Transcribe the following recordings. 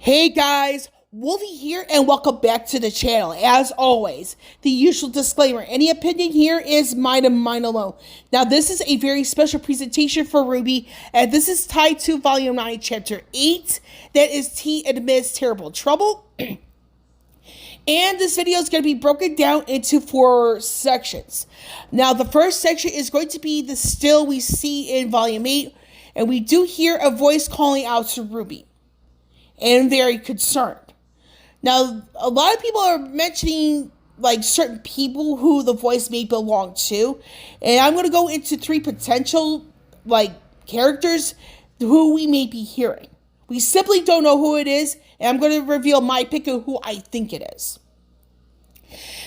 Hey guys, Wolfie here and welcome back to the channel. As always, the usual disclaimer, any opinion here is mine and mine alone. Now this is a very special presentation for RWBY and this is tied to Volume 9, Chapter 8, that is T Amidst Terrible Trouble. And this video is going to be broken down into 4 sections. Now the first section is going to be the still we see in Volume 8, and we do hear a voice calling out to RWBY. And very concerned. Now, a lot of people are mentioning like certain people who the voice may belong to, and I'm going to go into 3 potential like characters who we may be hearing. We simply don't know who it is, and I'm going to reveal my pick of who I think it is.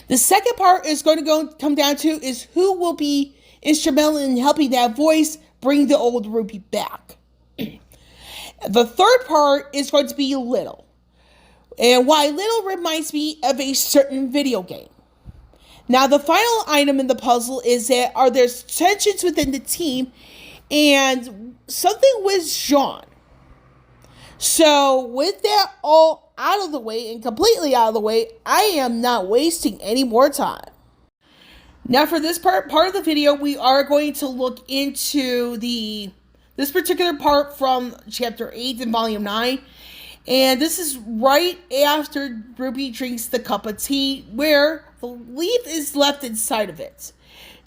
The second part is going to come down to is who will be instrumental in helping that voice bring the old RWBY back. The third part is going to be Little, and why Little reminds me of a certain video game. Now, the final item in the puzzle is that there's tensions within the team, and something with Jaune. So, with that all out of the way and completely out of the way, I am not wasting any more time. Now, for this part of the video, we are going to look into this particular part from Chapter 8 in Volume 9. And this is right after RWBY drinks the cup of tea where the leaf is left inside of it.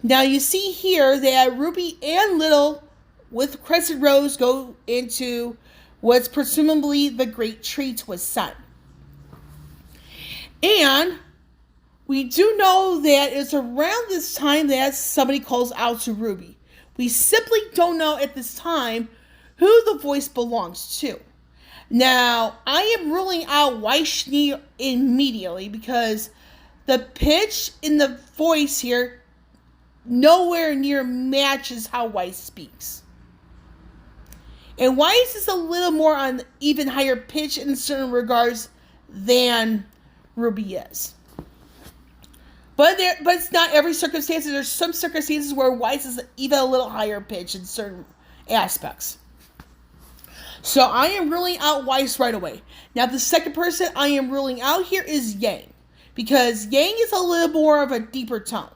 Now you see here that RWBY and Little with Crescent Rose go into what's presumably the great tree to his son. And we do know that it's around this time that somebody calls out to RWBY. We simply don't know at this time who the voice belongs to. Now, I am ruling out Weiss immediately because the pitch in the voice here nowhere near matches how Weiss speaks. And Weiss is a little more on even higher pitch in certain regards than RWBY is. But it's not every circumstance. There's some circumstances where Weiss is even a little higher pitch in certain aspects. So I am ruling out Weiss right away. Now the second person I am ruling out here is Yang. Because Yang is a little more of a deeper tone.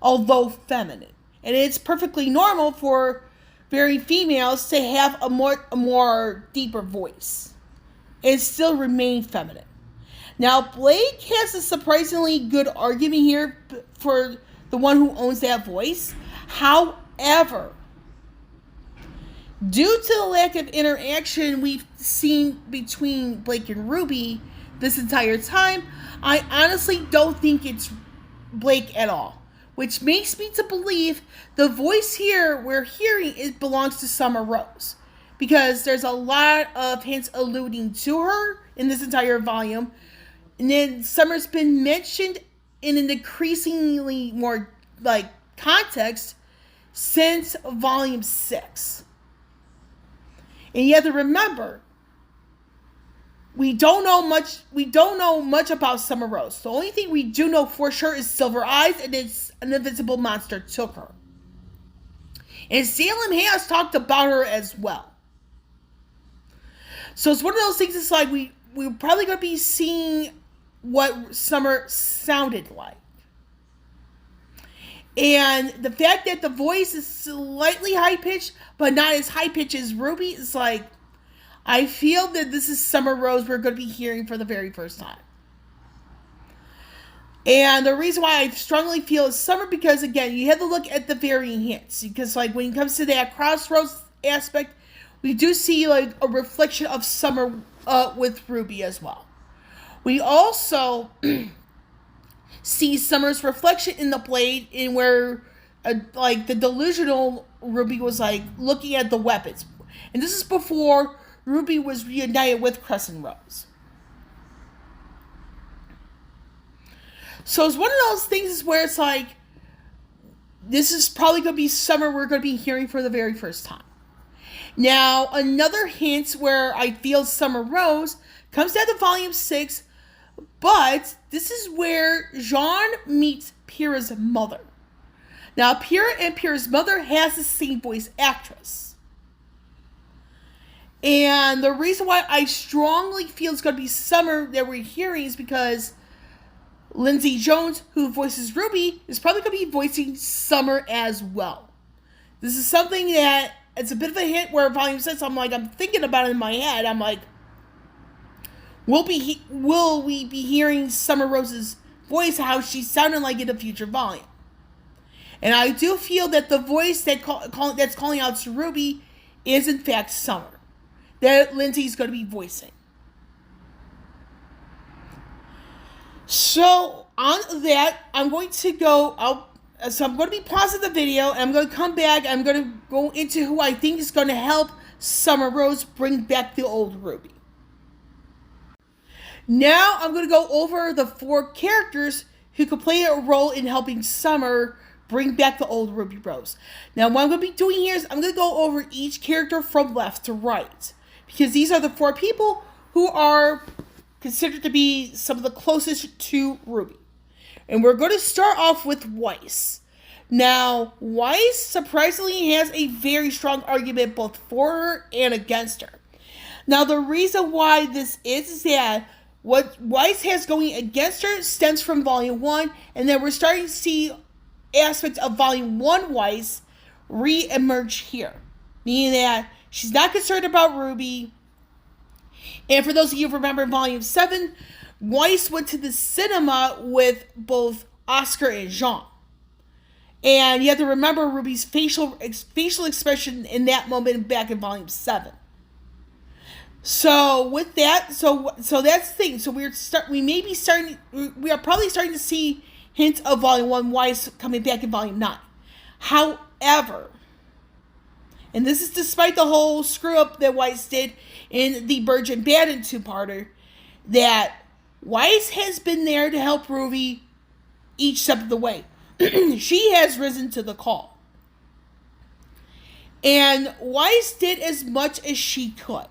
Although feminine. And it's perfectly normal for very females to have a more deeper voice. And still remain feminine. Now, Blake has a surprisingly good argument here for the one who owns that voice. However, due to the lack of interaction we've seen between Blake and RWBY this entire time, I honestly don't think it's Blake at all. Which makes me to believe the voice here we're hearing belongs to Summer Rose. Because there's a lot of hints alluding to her in this entire volume. And then Summer's been mentioned in an increasingly more context since Volume 6. And you have to remember, we don't know much about Summer Rose. The only thing we do know for sure is Silver Eyes, and it's an invisible monster took her. And Salem has talked about her as well. So it's one of those things. It's like we're probably going to be seeing what Summer sounded like. And the fact that the voice is slightly high-pitched, but not as high-pitched as RWBY, is like, I feel that this is Summer Rose we're going to be hearing for the very first time. And the reason why I strongly feel it's Summer, because again, you have to look at the varying hints. Because when it comes to that crossroads aspect, we do see a reflection of Summer with RWBY as well. We also see Summer's reflection in the blade, in where the delusional RWBY was looking at the weapons. And this is before RWBY was reunited with Crescent Rose. So it's one of those things where it's this is probably going to be Summer we're going to be hearing for the very first time. Now, another hint where I feel Summer Rose comes down to Volume 6, but this is where Jaune meets Pyrrha's mother. Now, Pyrrha and Pyrrha's mother has the same voice actress. And the reason why I strongly feel it's going to be Summer that we're hearing is because Lindsay Jones, who voices Ruby, is probably going to be voicing Summer as well. This is something that it's a bit of a hint where Volume 6, I'm thinking about it in my head. I'm like, will we be hearing Summer Rose's voice, how she sounded like in a future volume? And I do feel that the voice that's calling out to Ruby is in fact Summer, that Lindsay's going to be voicing. So on that, I'm going to be pausing the video, and I'm going to come back. I'm going to go into who I think is going to help Summer Rose bring back the old Ruby. Now I'm going to go over the 4 characters who could play a role in helping Summer bring back the old Ruby Rose. Now what I'm going to be doing here is I'm going to go over each character from left to right, because these are the 4 people who are considered to be some of the closest to Ruby. And we're going to start off with Weiss. Now, Weiss surprisingly has a very strong argument both for her and against her. Now, the reason why this is that what Weiss has going against her stems from Volume 1, and then we're starting to see aspects of Volume 1 Weiss re-emerge here. Meaning that she's not concerned about Ruby. And for those of you who remember Volume 7, Weiss went to the cinema with both Oscar and Jaune. And you have to remember Ruby's facial expression in that moment back in Volume 7. So with that, so that's the thing. So we are probably starting to see hints of Volume 1 Weiss coming back in Volume 9. However, and this is despite the whole screw up that Weiss did in the Burge and Bannon 2-parter, that Weiss has been there to help Ruby each step of the way. She has risen to the call. And Weiss did as much as she could.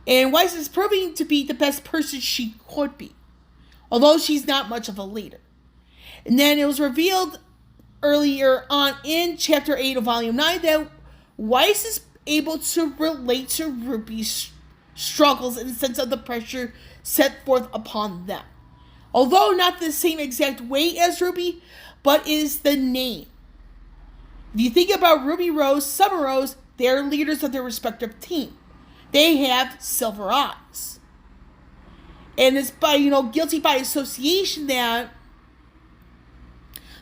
And Weiss is proving to be the best person she could be, although she's not much of a leader. And then it was revealed earlier on in Chapter 8 of Volume 9 that Weiss is able to relate to Ruby's struggles in the sense of the pressure set forth upon them. Although not the same exact way as Ruby, but is the name. If you think about Ruby Rose, Summer Rose, they're leaders of their respective team. They have silver eyes. And it's by, guilty by association that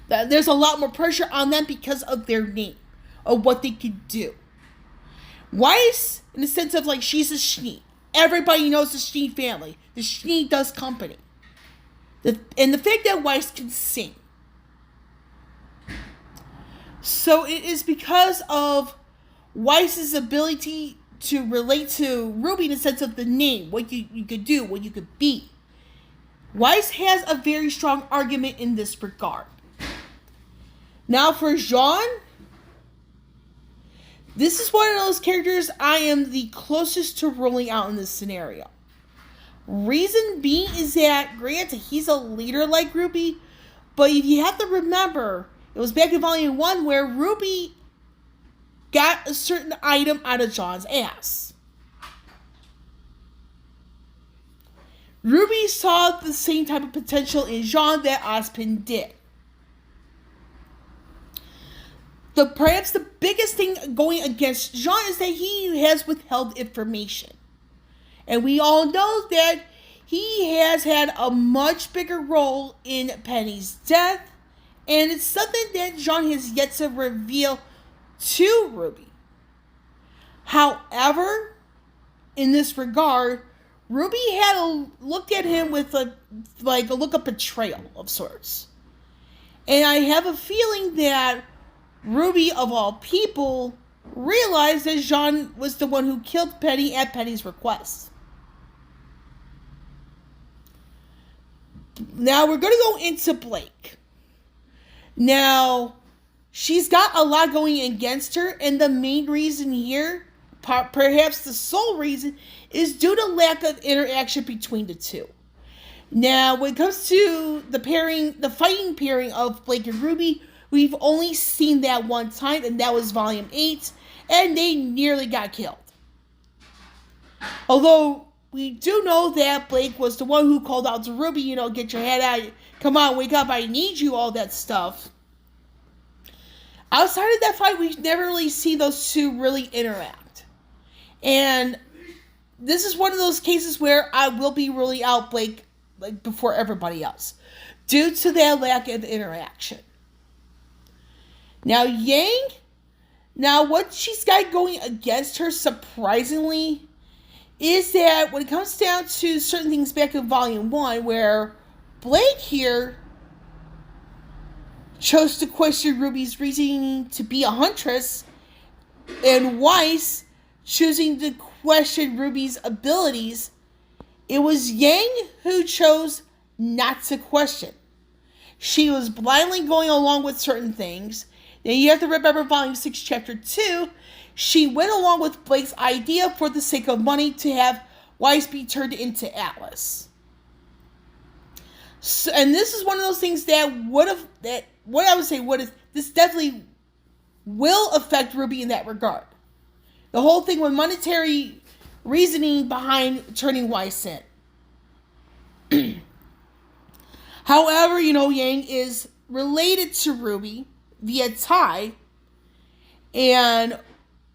there's a lot more pressure on them because of their name, of what they could do. Weiss, in the sense of she's a Schnee. Everybody knows the Schnee family. The Schnee does company. And the fact that Weiss can sing. So it is because of Weiss's ability to relate to Ruby in the sense of the name, what you could do, what you could be. Weiss has a very strong argument in this regard. Now for Jaune, this is one of those characters I am the closest to rolling out in this scenario. Reason being is that, granted, he's a leader like Ruby, but you have to remember, it was back in Volume 1 where Ruby got a certain item out of Jaune's ass. Ruby saw the same type of potential in Jaune that Ozpin did. Perhaps the biggest thing going against Jaune is that he has withheld information. And we all know that he has had a much bigger role in Penny's death, and it's something that Jaune has yet to reveal to Ruby. However, in this regard, Ruby had looked at him with a look of betrayal of sorts. And I have a feeling that Ruby, of all people, realized that Jaune was the one who killed Penny at Penny's request. Now we're going to go into Blake. Now, she's got a lot going against her, and the main reason here, perhaps the sole reason, is due to lack of interaction between the two. Now, when it comes to the fighting pairing of Blake and Ruby, we've only seen that one time, and that was Volume 8, and they nearly got killed. Although we do know that Blake was the one who called out to Ruby, get your head out, come on, wake up, I need you, all that stuff. Outside of that fight, we never really see those two really interact. And this is one of those cases where I will be really out Blake before everybody else, due to that lack of interaction. Now, Yang, what she's got going against her, surprisingly, is that when it comes down to certain things back in Volume 1, where Blake here chose to question Ruby's reasoning to be a huntress, and Weiss choosing to question Ruby's abilities, it was Yang who chose not to question. She was blindly going along with certain things. Now you have to remember Volume 6, Chapter 2, she went along with Blake's idea for the sake of money to have Weiss be turned into Atlas. So, and this is one of those things that this definitely will affect Ruby in that regard. The whole thing with monetary reasoning behind turning Weiss in. However, Yang is related to Ruby via tie, and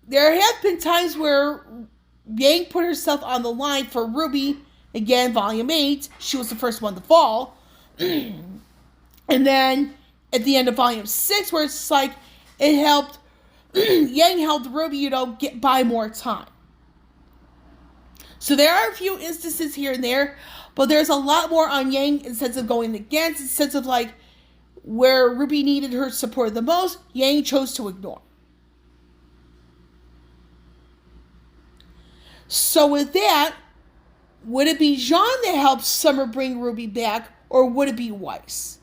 there have been times where Yang put herself on the line for Ruby. Again, Volume 8, she was the first one to fall. And then at the end of Volume 6, where it's like it helped, Yang helped Ruby, get by more time. So there are a few instances here and there, but there's a lot more on Yang in sense of going against, in sense of where Ruby needed her support the most, Yang chose to ignore. So with that, would it be Jaune that helps Summer bring Ruby back, or would it be Weiss?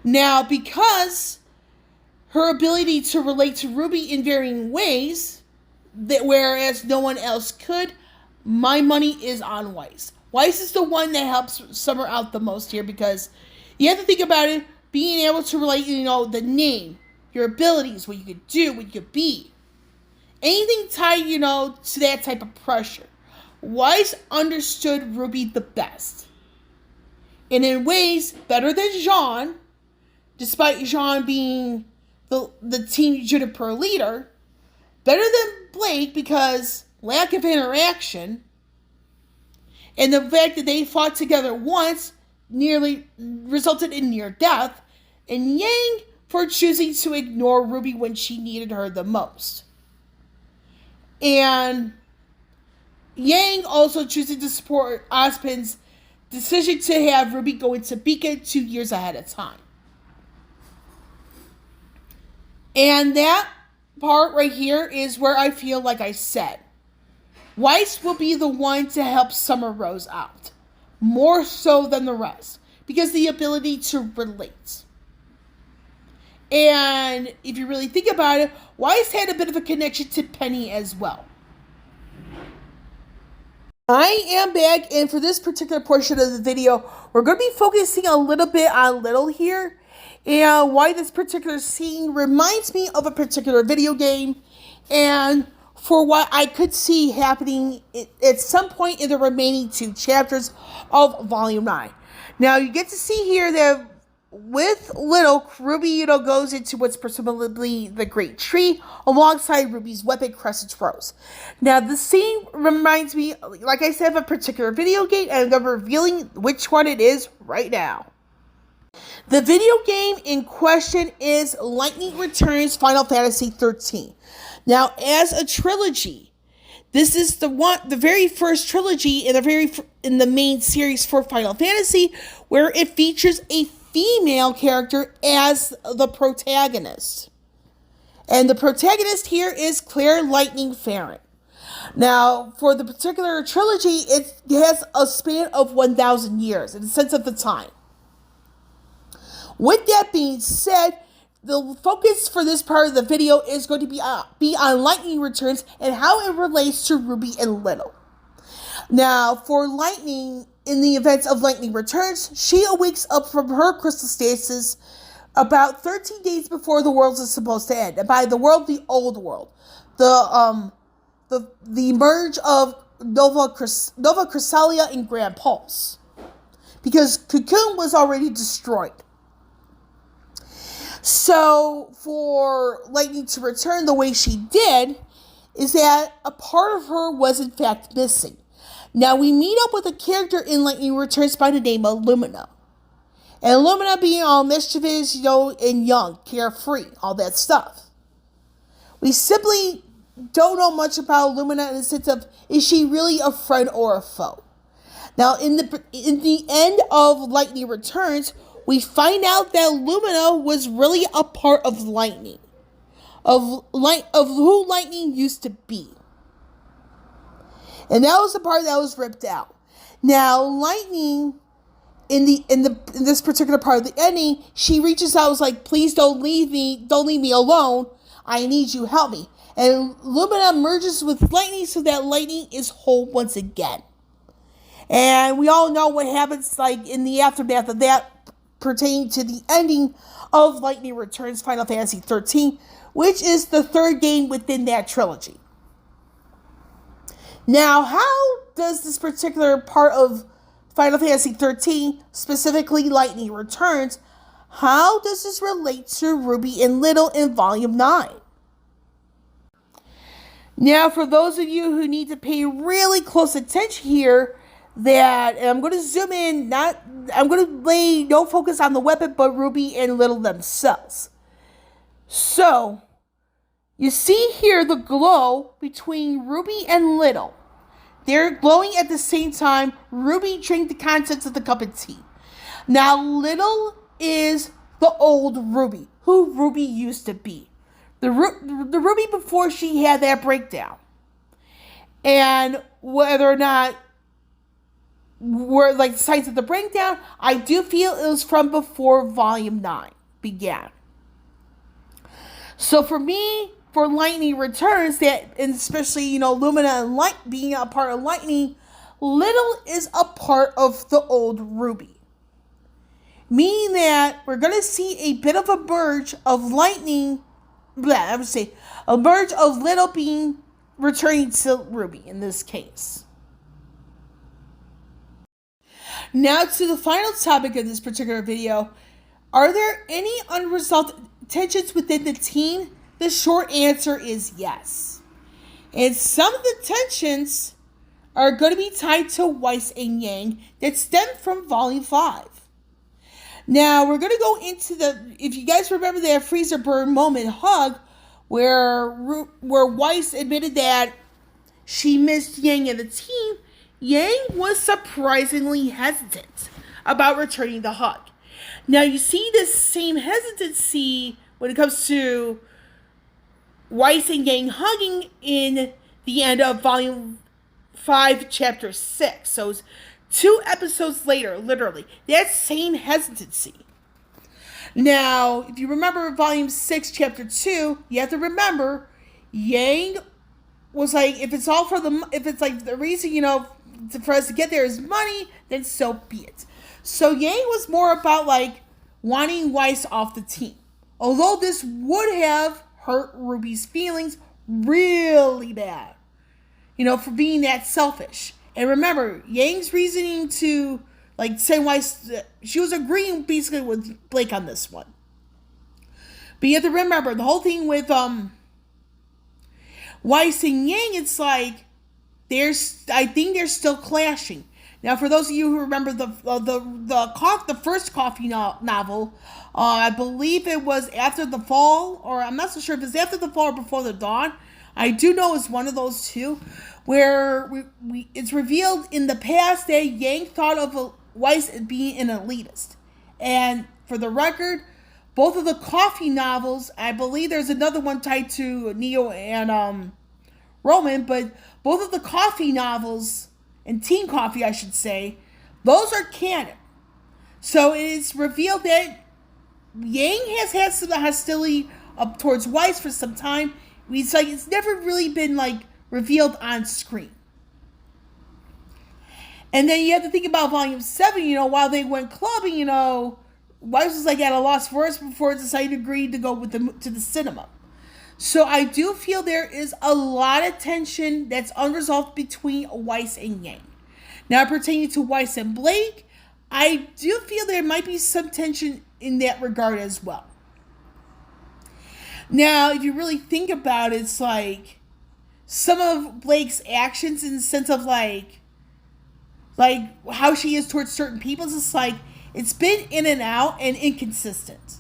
Now, because her ability to relate to Ruby in varying ways, whereas no one else could, my money is on Weiss. Weiss is the one that helps Summer out the most here, because you have to think about it, being able to relate, the name, your abilities, what you could do, what you could be. Anything tied, to that type of pressure. Weiss understood Ruby the best. And in ways, better than Jaune, despite Jaune being the Team Juniper leader, better than Blake because lack of interaction, and the fact that they fought together once nearly resulted in near death, and Yang for choosing to ignore Ruby when she needed her the most. And Yang also choosing to support Ozpin's decision to have Ruby go into Beacon 2 years ahead of time. And that part right here is where I feel like I said, Weiss will be the one to help Summer Rose out, more so than the rest, because the ability to relate. And if you really think about it, Weiss had a bit of a connection to Penny as well. I am back, and for this particular portion of the video, we're going to be focusing a little bit on Little here, and why this particular scene reminds me of a particular video game, and for what I could see happening at some point in the remaining 2 chapters of Volume 9. Now, you get to see here that with Little, Ruby, goes into what's presumably the Great Tree alongside Ruby's weapon, Crescent Rose. Now, the scene reminds me, like I said, of a particular video game, and I'm revealing which one it is right now. The video game in question is Lightning Returns Final Fantasy XIII. Now, as a trilogy, this is the very first trilogy in the main series for Final Fantasy, where it features a female character as the protagonist. And the protagonist here is Claire Lightning Farron. Now, for the particular trilogy, it has a span of 1,000 years in the sense of the time. With that being said, the focus for this part of the video is going to be on Lightning Returns and how it relates to Ruby and Little. Now, for Lightning, in the events of Lightning Returns, she awakes up from her crystal stasis about 13 days before the world is supposed to end. And by the world, the old world. The merge of Nova Chrysalia and Grand Pulse, because Cocoon was already destroyed. So for Lightning to return the way she did is that a part of her was in fact missing. Now we meet up with a character in Lightning Returns by the name of Lumina. And Lumina being all mischievous, and young, carefree, all that stuff. We simply don't know much about Lumina in the sense of, is she really a friend or a foe? Now, in the end of Lightning Returns, we find out that Lumina was really a part of Lightning, of who Lightning used to be, and that was the part that was ripped out. Now, Lightning, in this particular part of the ending, she reaches out, was like, "Please don't leave me alone. I need you, help me." And Lumina merges with Lightning so that Lightning is whole once again. And we all know what happens like in the aftermath of that, pertaining to the ending of Lightning Returns Final Fantasy XIII, which is the third game within that trilogy. Now, how does this particular part of Final Fantasy XIII, specifically Lightning Returns, how does this relate to Ruby and Little in Volume 9? Now, for those of you who need to pay really close attention here, and I'm going to zoom in, I'm going to lay no focus on the weapon, but Ruby and Little themselves. So, you see here the glow between Ruby and Little. They're glowing at the same time. Ruby drank the contents of the cup of tea. Now, Little is the old Ruby, who Ruby used to be. The Ruby before she had that breakdown. And whether or not were like the signs of the breakdown, I do feel it was from before Volume 9 began. So for me, for Lightning Returns, and especially, Lumina and Light being a part of Lightning, Little is a part of the old Ruby. Meaning that we're going to see a bit of a merge of Lightning, a merge of Little being returning to Ruby in this case. Now to the final topic of this particular video. Are there any unresolved tensions within the team? The short answer is yes. And some of the tensions are going to be tied to Weiss and Yang that stem from Volume 5. Now, we're going to go into if you guys remember that freezer burn moment hug, where Weiss admitted that she missed Yang and the team, Yang was surprisingly hesitant about returning the hug. Now, you see this same hesitancy when it comes to Weiss and Yang hugging in the end of Volume 5, Chapter 6. So it's 2 episodes later, literally. That same hesitancy. Now, if you remember Volume 6, Chapter 2, you have to remember, Yang was like, if it's like the reason, for us to get there is money, then so be it. So Yang was more about like wanting Weiss off the team. Although this would have hurt Ruby's feelings really bad, for being that selfish. And remember, Yang's reasoning to say Weiss, she was agreeing basically with Blake on this one. But you have to remember the whole thing with Weiss and Yang, it's like I think they're still clashing. Now, for those of you who remember the first coffee novel, I believe it was After the Fall, or I'm not so sure if it's After the Fall or Before the Dawn. I do know it's one of those two, where it's revealed in the past that Yang thought of Weiss as being an elitist. And for the record, both of the coffee novels, I believe there's another one tied to Neo and Roman, but both of the coffee novels, and Teen Coffee, I should say, those are canon. So it is revealed that Yang has had some hostility up towards Weiss for some time. It's never really been revealed on screen. And then you have to think about Volume 7, while they went clubbing, Weiss was at a loss for words before it decided to agree to go to the cinema. So I do feel there is a lot of tension that's unresolved between Weiss and Yang. Now, pertaining to Weiss and Blake, I do feel there might be some tension in that regard as well. Now, if you really think about it, it's like some of Blake's actions in the sense of like how she is towards certain people, it's like it's been in and out and inconsistent.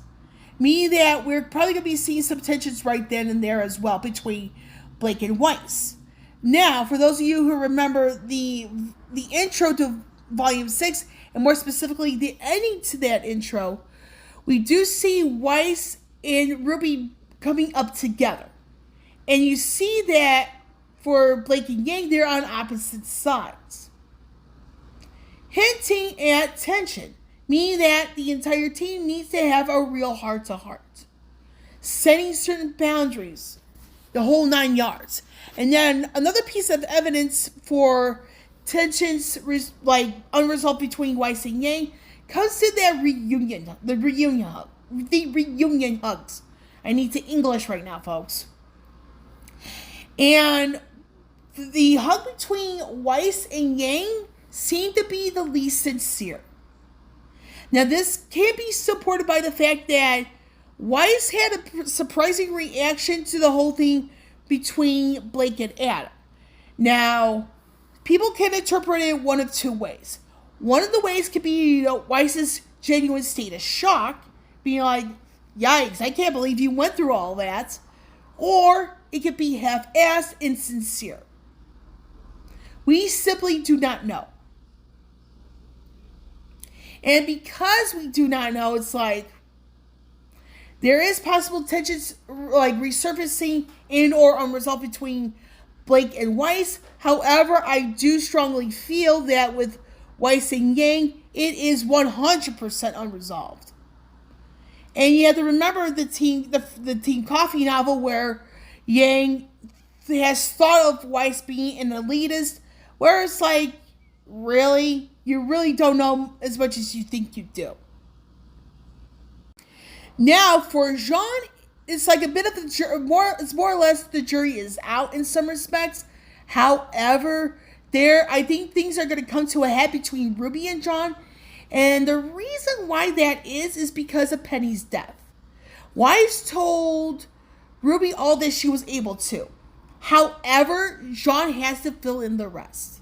Meaning that we're probably going to be seeing some tensions right then and there as well between Blake and Weiss. Now, for those of you who remember the intro to Volume 6, and more specifically the ending to that intro, we do see Weiss and Ruby coming up together. And you see that for Blake and Yang, they're on opposite sides. Hinting at tension, meaning that the entire team needs to have a real heart-to-heart. Setting certain boundaries, the whole 9 yards. And then another piece of evidence for tensions like unresolved between Weiss and Yang comes to that the reunion hugs. I need to English right now, folks. And the hug between Weiss and Yang seemed to be the least sincere. Now, this can be supported by the fact that Weiss had a surprising reaction to the whole thing between Blake and Adam. Now, people can interpret it one of two ways. One of the ways could be, Weiss's genuine state of shock, being like, yikes, I can't believe you went through all that. Or it could be half-assed and sincere. We simply do not know. And because we do not know, it's like there is possible tensions like resurfacing in or unresolved between Blake and Weiss. However, I do strongly feel that with Weiss and Yang, it is 100% unresolved. And you have to remember the Teen Coffee novel where Yang has thought of Weiss being an elitist, where it's like, really? You really don't know as much as you think you do. Now, for Jaune, it's like a bit of it's more or less the jury is out in some respects. However, I think things are going to come to a head between Ruby and Jaune. And the reason why that is because of Penny's death. Weiss told Ruby all that she was able to. However, Jaune has to fill in the rest.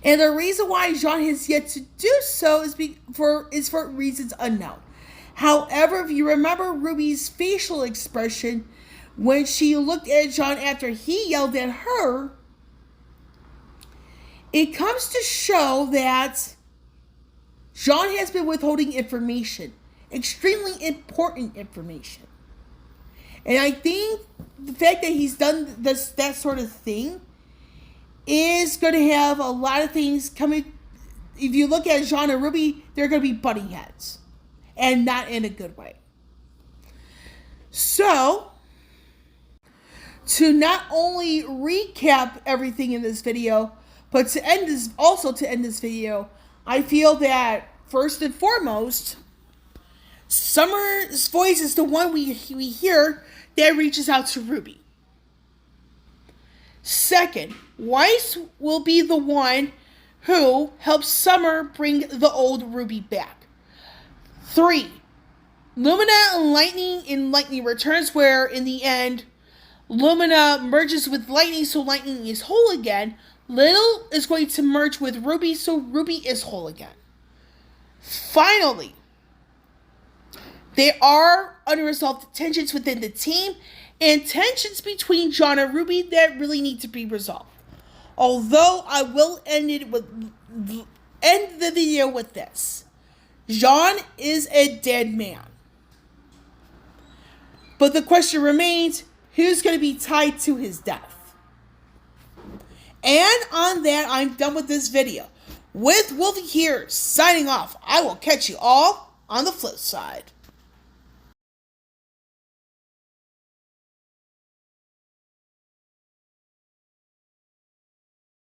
And the reason why Jaune has yet to do so is for reasons unknown. However, if you remember Ruby's facial expression when she looked at Jaune after he yelled at her, it comes to show that Jaune has been withholding information, extremely important information. And I think the fact that he's done that sort of thing is going to have a lot of things coming. If you look at Jaune and Ruby, they're going to be butting heads. And not in a good way. So, to not only recap everything in this video, but to end this video, I feel that first and foremost, Summer's voice is the one we hear that reaches out to Ruby. Second, Weiss will be the one who helps Summer bring the old Ruby back. 3, Lumina and Lightning in Lightning Returns, where in the end, Lumina merges with Lightning, so Lightning is whole again. Little is going to merge with Ruby, so Ruby is whole again. Finally, there are unresolved tensions within the team, and tensions between Jaune and Ruby that really need to be resolved. Although I will end the video with this. Jaune is a dead man. But the question remains, who's going to be tied to his death? And on that, I'm done with this video. With Wolvie here, signing off. I will catch you all on the flip side.